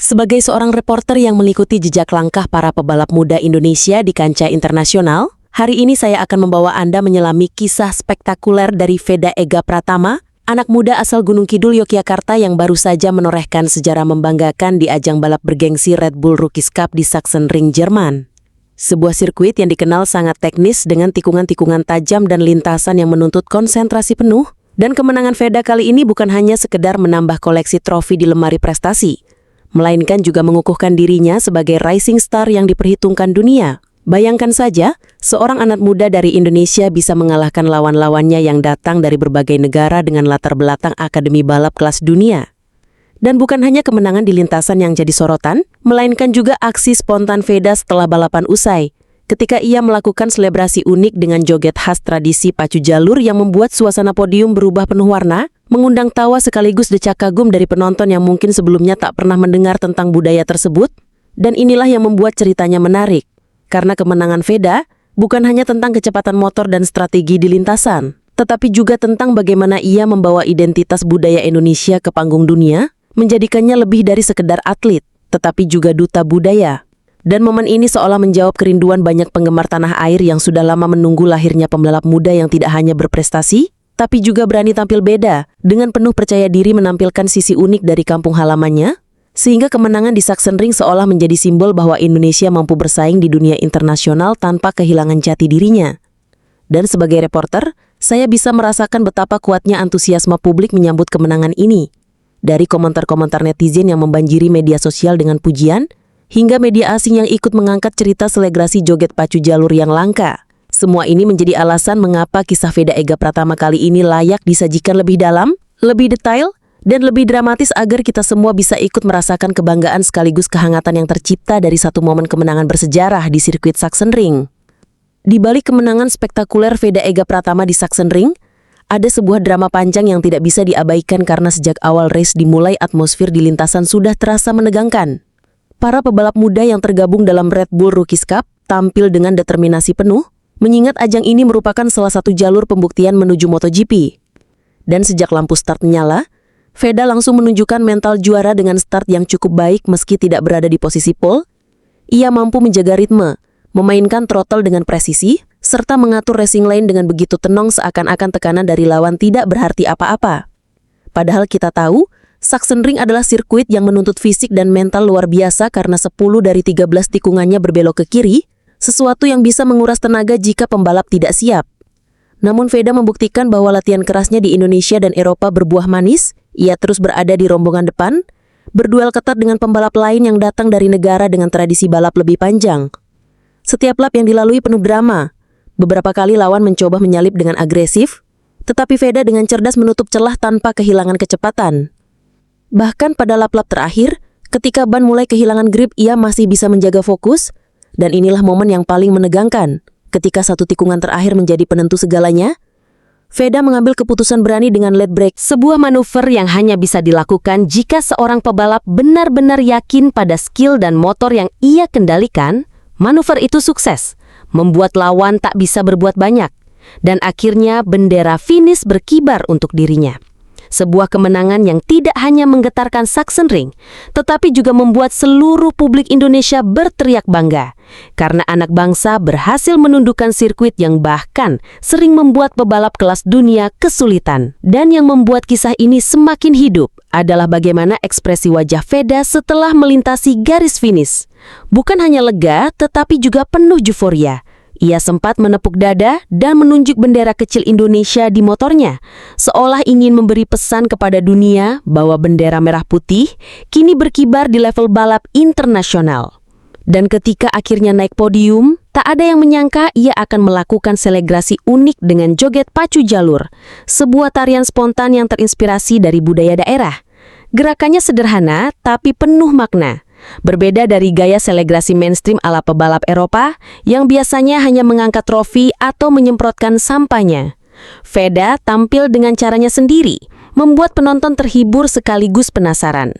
Sebagai seorang reporter yang mengikuti jejak langkah para pebalap muda Indonesia di kancah internasional, hari ini saya akan membawa Anda menyelami kisah spektakuler dari Veda Ega Pratama, anak muda asal Gunung Kidul, Yogyakarta yang baru saja menorehkan sejarah membanggakan di ajang balap bergengsi Red Bull Rookies Cup di Sachsenring, Jerman. Sebuah sirkuit yang dikenal sangat teknis dengan tikungan-tikungan tajam dan lintasan yang menuntut konsentrasi penuh, dan kemenangan Veda kali ini bukan hanya sekedar menambah koleksi trofi di lemari prestasi, melainkan juga mengukuhkan dirinya sebagai rising star yang diperhitungkan dunia. Bayangkan saja, seorang anak muda dari Indonesia bisa mengalahkan lawan-lawannya yang datang dari berbagai negara dengan latar belakang akademi balap kelas dunia. Dan bukan hanya kemenangan di lintasan yang jadi sorotan, melainkan juga aksi spontan Veda setelah balapan usai, ketika ia melakukan selebrasi unik dengan joget khas tradisi pacu jalur yang membuat suasana podium berubah penuh warna, mengundang tawa sekaligus decak kagum dari penonton yang mungkin sebelumnya tak pernah mendengar tentang budaya tersebut. Dan inilah yang membuat ceritanya menarik, karena kemenangan Veda bukan hanya tentang kecepatan motor dan strategi di lintasan, tetapi juga tentang bagaimana ia membawa identitas budaya Indonesia ke panggung dunia, menjadikannya lebih dari sekedar atlet, tetapi juga duta budaya. Dan momen ini seolah menjawab kerinduan banyak penggemar tanah air yang sudah lama menunggu lahirnya pembalap muda yang tidak hanya berprestasi, tapi juga berani tampil beda, dengan penuh percaya diri menampilkan sisi unik dari kampung halamannya, sehingga kemenangan di Sachsenring seolah menjadi simbol bahwa Indonesia mampu bersaing di dunia internasional tanpa kehilangan jati dirinya. Dan sebagai reporter, saya bisa merasakan betapa kuatnya antusiasme publik menyambut kemenangan ini. Dari komentar-komentar netizen yang membanjiri media sosial dengan pujian, hingga media asing yang ikut mengangkat cerita selebrasi joget pacu jalur yang langka. Semua ini menjadi alasan mengapa kisah Veda Ega Pratama kali ini layak disajikan lebih dalam, lebih detail, dan lebih dramatis agar kita semua bisa ikut merasakan kebanggaan sekaligus kehangatan yang tercipta dari satu momen kemenangan bersejarah di sirkuit Sachsenring. Di balik kemenangan spektakuler Veda Ega Pratama di Sachsenring, ada sebuah drama panjang yang tidak bisa diabaikan karena sejak awal race dimulai atmosfer di lintasan sudah terasa menegangkan. Para pebalap muda yang tergabung dalam Red Bull Rookies Cup tampil dengan determinasi penuh, mengingat ajang ini merupakan salah satu jalur pembuktian menuju MotoGP. Dan sejak lampu start menyala, Veda langsung menunjukkan mental juara dengan start yang cukup baik meski tidak berada di posisi pole. Ia mampu menjaga ritme, memainkan throttle dengan presisi, serta mengatur racing lane dengan begitu tenang seakan-akan tekanan dari lawan tidak berarti apa-apa. Padahal kita tahu, Sachsenring adalah sirkuit yang menuntut fisik dan mental luar biasa karena 10 dari 13 tikungannya berbelok ke kiri, sesuatu yang bisa menguras tenaga jika pembalap tidak siap. Namun Veda membuktikan bahwa latihan kerasnya di Indonesia dan Eropa berbuah manis. Ia terus berada di rombongan depan, berduel ketat dengan pembalap lain yang datang dari negara dengan tradisi balap lebih panjang. Setiap lap yang dilalui penuh drama. Beberapa kali lawan mencoba menyalip dengan agresif, tetapi Veda dengan cerdas menutup celah tanpa kehilangan kecepatan. Bahkan pada lap-lap terakhir, ketika ban mulai kehilangan grip, ia masih bisa menjaga fokus. Dan inilah momen yang paling menegangkan. Ketika satu tikungan terakhir menjadi penentu segalanya, Veda mengambil keputusan berani dengan late brake, sebuah manuver yang hanya bisa dilakukan jika seorang pebalap benar-benar yakin pada skill dan motor yang ia kendalikan. Manuver itu sukses, membuat lawan tak bisa berbuat banyak, dan akhirnya bendera finish berkibar untuk dirinya. Sebuah kemenangan yang tidak hanya menggetarkan Sachsenring, tetapi juga membuat seluruh publik Indonesia berteriak bangga. Karena anak bangsa berhasil menundukkan sirkuit yang bahkan sering membuat pebalap kelas dunia kesulitan. Dan yang membuat kisah ini semakin hidup adalah bagaimana ekspresi wajah Veda setelah melintasi garis finish. Bukan hanya lega, tetapi juga penuh euforia. Ia sempat menepuk dada dan menunjuk bendera kecil Indonesia di motornya, seolah ingin memberi pesan kepada dunia bahwa bendera merah putih kini berkibar di level balap internasional. Dan ketika akhirnya naik podium, tak ada yang menyangka ia akan melakukan selebrasi unik dengan joget pacu jalur, sebuah tarian spontan yang terinspirasi dari budaya daerah. Gerakannya sederhana tapi penuh makna. Berbeda dari gaya selebrasi mainstream ala pebalap Eropa yang biasanya hanya mengangkat trofi atau menyemprotkan sampahnya. Veda tampil dengan caranya sendiri, membuat penonton terhibur sekaligus penasaran.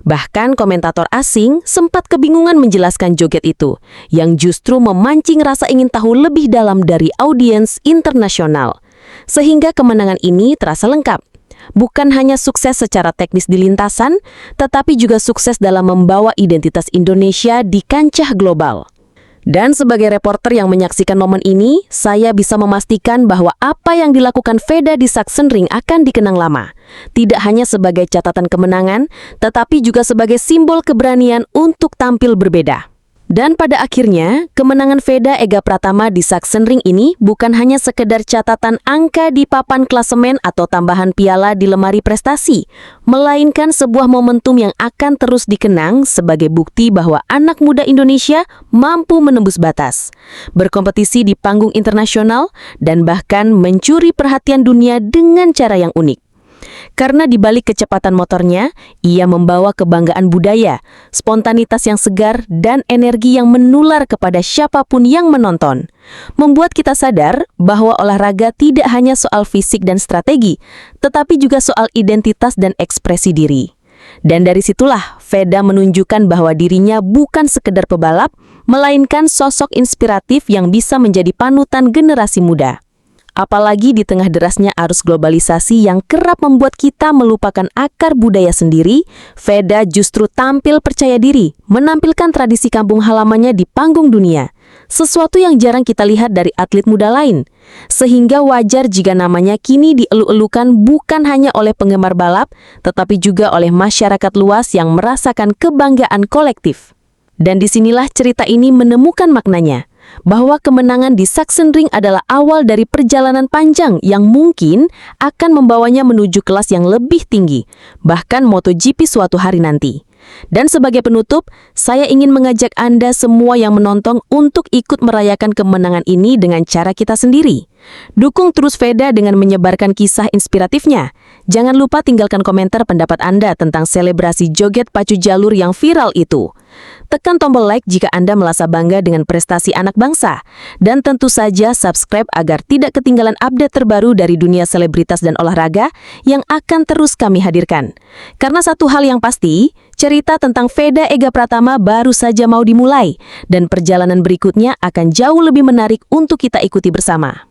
Bahkan komentator asing sempat kebingungan menjelaskan joget itu, yang justru memancing rasa ingin tahu lebih dalam dari audiens internasional. Sehingga kemenangan ini terasa lengkap. bukan hanya sukses secara teknis di lintasan, tetapi juga sukses dalam membawa identitas Indonesia di kancah global. Dan sebagai reporter yang menyaksikan momen ini, saya bisa memastikan bahwa apa yang dilakukan Veda di Sachsenring akan dikenang lama. Tidak hanya sebagai catatan kemenangan, tetapi juga sebagai simbol keberanian untuk tampil berbeda. Dan pada akhirnya, kemenangan Veda Ega Pratama di Sachsenring ini bukan hanya sekedar catatan angka di papan klasemen atau tambahan piala di lemari prestasi, melainkan sebuah momentum yang akan terus dikenang sebagai bukti bahwa anak muda Indonesia mampu menembus batas, berkompetisi di panggung internasional, dan bahkan mencuri perhatian dunia dengan cara yang unik. Karena di balik kecepatan motornya, ia membawa kebanggaan budaya, spontanitas yang segar, dan energi yang menular kepada siapapun yang menonton. Membuat kita sadar bahwa olahraga tidak hanya soal fisik dan strategi, tetapi juga soal identitas dan ekspresi diri. Dan dari situlah Veda menunjukkan bahwa dirinya bukan sekedar pebalap, melainkan sosok inspiratif yang bisa menjadi panutan generasi muda. Apalagi di tengah derasnya arus globalisasi yang kerap membuat kita melupakan akar budaya sendiri, Veda justru tampil percaya diri, menampilkan tradisi kampung halamannya di panggung dunia. Sesuatu yang jarang kita lihat dari atlet muda lain. Sehingga wajar jika namanya kini dielu-elukan bukan hanya oleh penggemar balap, tetapi juga oleh masyarakat luas yang merasakan kebanggaan kolektif. Dan disinilah cerita ini menemukan maknanya, bahwa kemenangan di Sachsenring adalah awal dari perjalanan panjang yang mungkin akan membawanya menuju kelas yang lebih tinggi, bahkan MotoGP suatu hari nanti. Dan sebagai penutup, saya ingin mengajak Anda semua yang menonton untuk ikut merayakan kemenangan ini dengan cara kita sendiri. Dukung terus Veda dengan menyebarkan kisah inspiratifnya. Jangan lupa tinggalkan komentar pendapat Anda tentang selebrasi joget pacu jalur yang viral itu. Tekan tombol like jika Anda merasa bangga dengan prestasi anak bangsa. Dan tentu saja subscribe agar tidak ketinggalan update terbaru dari dunia selebritas dan olahraga yang akan terus kami hadirkan. Karena satu hal yang pasti, cerita tentang Veda Ega Pratama baru saja mau dimulai, dan perjalanan berikutnya akan jauh lebih menarik untuk kita ikuti bersama.